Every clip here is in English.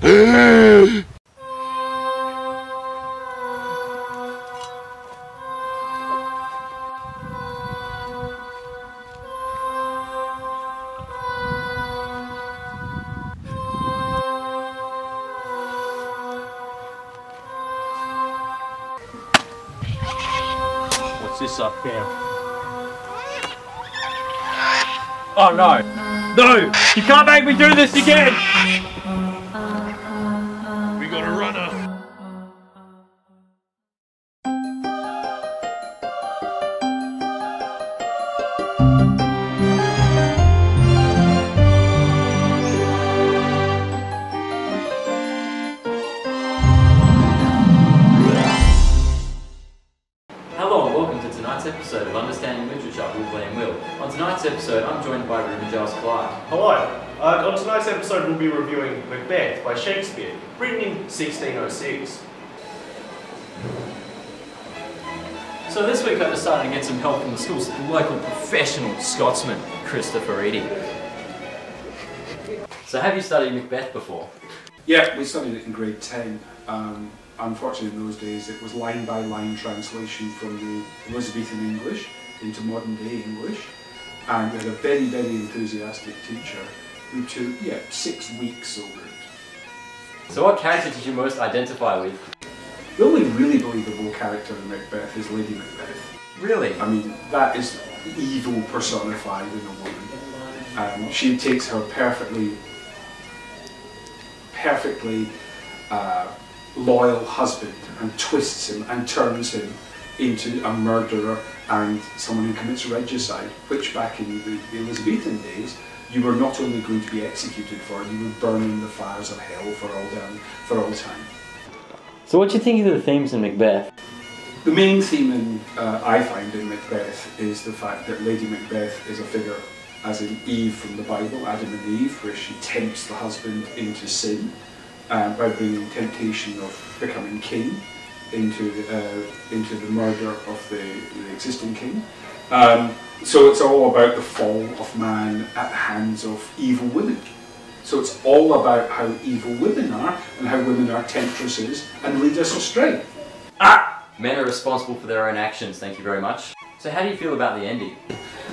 What's this up here? Oh no! No! You can't make me do this again! We got a runner. Hello and welcome to tonight's episode of Understanding Literature with Lee and Will. On tonight's episode, I'm joined by Ruben Giles Clark. Hello. On tonight's episode, we'll be reviewing Macbeth by Shakespeare, written in 1606. So this week I decided to get some help from the school's local professional Scotsman, Christopher Eadie. So have you studied Macbeth before? Yeah, we studied it in grade 10. Unfortunately in those days it was line by line translation from the Elizabethan English into modern day English, and we had a very, very enthusiastic teacher who took 6 weeks over it. So what character did you most identify with? The only really believable character in Macbeth is Lady Macbeth. Really? I mean, that is evil personified in a woman. She takes her perfectly loyal husband and twists him and turns him into a murderer and someone who commits regicide, which back in the Elizabethan days you were not only going to be executed for, you would burn in the fires of hell for all time. So what do you think of the themes in Macbeth? The main theme I find in Macbeth is the fact that Lady Macbeth is a figure, as in Eve from the Bible, Adam and Eve, where she tempts the husband into sin by bringing temptation of becoming king into the murder of the existing king. So it's all about the fall of man at the hands of evil women. So it's all about how evil women are and how women are temptresses and lead us astray. Men are responsible for their own actions, thank you very much. So how do you feel about the ending?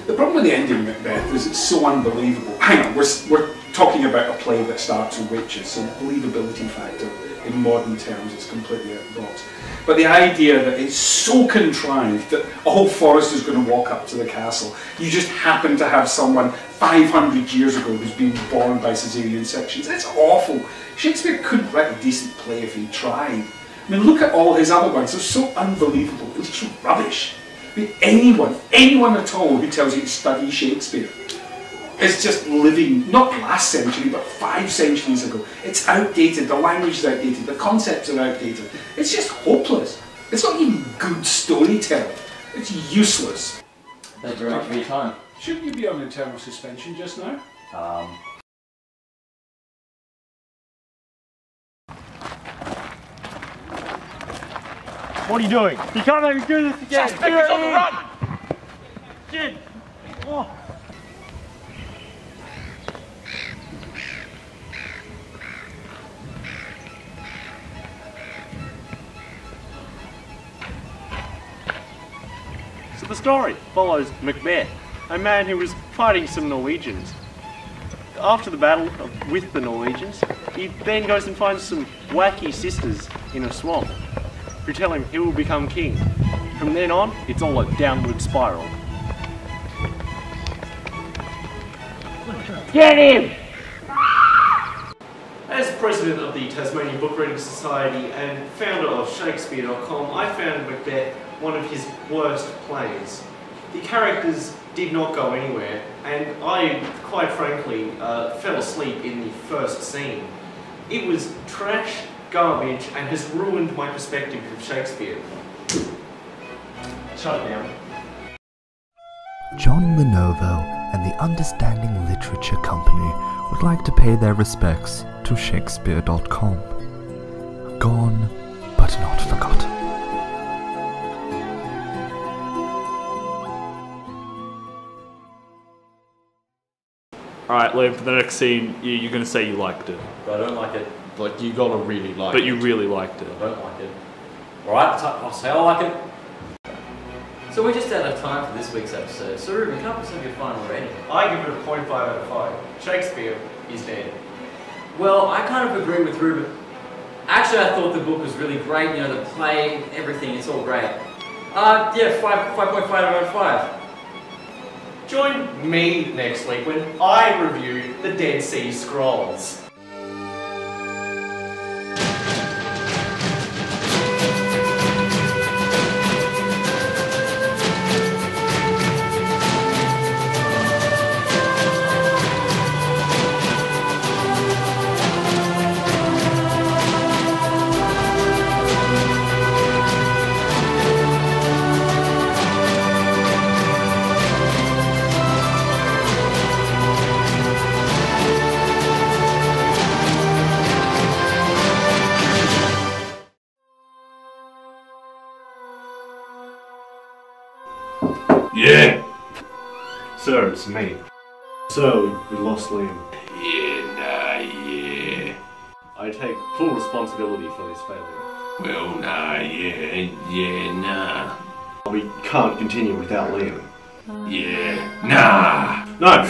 The problem with the ending of Macbeth is it's so unbelievable. Hang on, we're talking about a play that starts with witches, so believability factor in modern terms is completely out of the box. But the idea that it's so contrived that a whole forest is going to walk up to the castle, you just happen to have someone 500 years ago who's been born by caesarean sections, it's awful. Shakespeare couldn't write a decent play if he tried. I mean, look at all his other ones, they're so unbelievable, it's just rubbish. I mean, anyone at all who tells you to study Shakespeare is just living, not last century, but 5 centuries ago. It's outdated, the language is outdated, the concepts are outdated. It's just hopeless. It's not even good storytelling. It's useless. Thank you very much for your time. Shouldn't you be on internal suspension just now? What are you doing? You can't make me do this again! Suspect is on the run! Shit! Oh. So the story follows Macbeth, a man who was fighting some Norwegians. After the battle with the Norwegians, he then goes and finds some wacky sisters in a swamp who tell him he will become king. From then on, it's all a downward spiral. Get him! As president of the Tasmanian Book Reading Society and founder of Shakespeare.com, I found Macbeth one of his worst plays. The characters did not go anywhere, and I, quite frankly, fell asleep in the first scene. It was trash, garbage, and has ruined my perspective of Shakespeare. Shut it down. John Lenovo and the Understanding Literature Company would like to pay their respects to Shakespeare.com. Gone, but not forgotten. Alright, Liam, for the next scene, you're going to say you liked it. But I don't like it Like, you gotta really like But it. you really liked it. I don't like it. Alright, I'll say I like it. So we're just out of time for this week's episode. So Ruben, come up with your final rating. I give it a 0.5 out of 5. Shakespeare is dead. Well, I kind of agree with Ruben. Actually, I thought the book was really great. You know, the play, everything, it's all great. Yeah, 5.5 out of 5. Join me next week when I review the Dead Sea Scrolls. Yeah. Sir, it's me. So, we lost Liam. Yeah. I take full responsibility for this failure. Well, nah. We can't continue without Liam. Yeah, nah. No!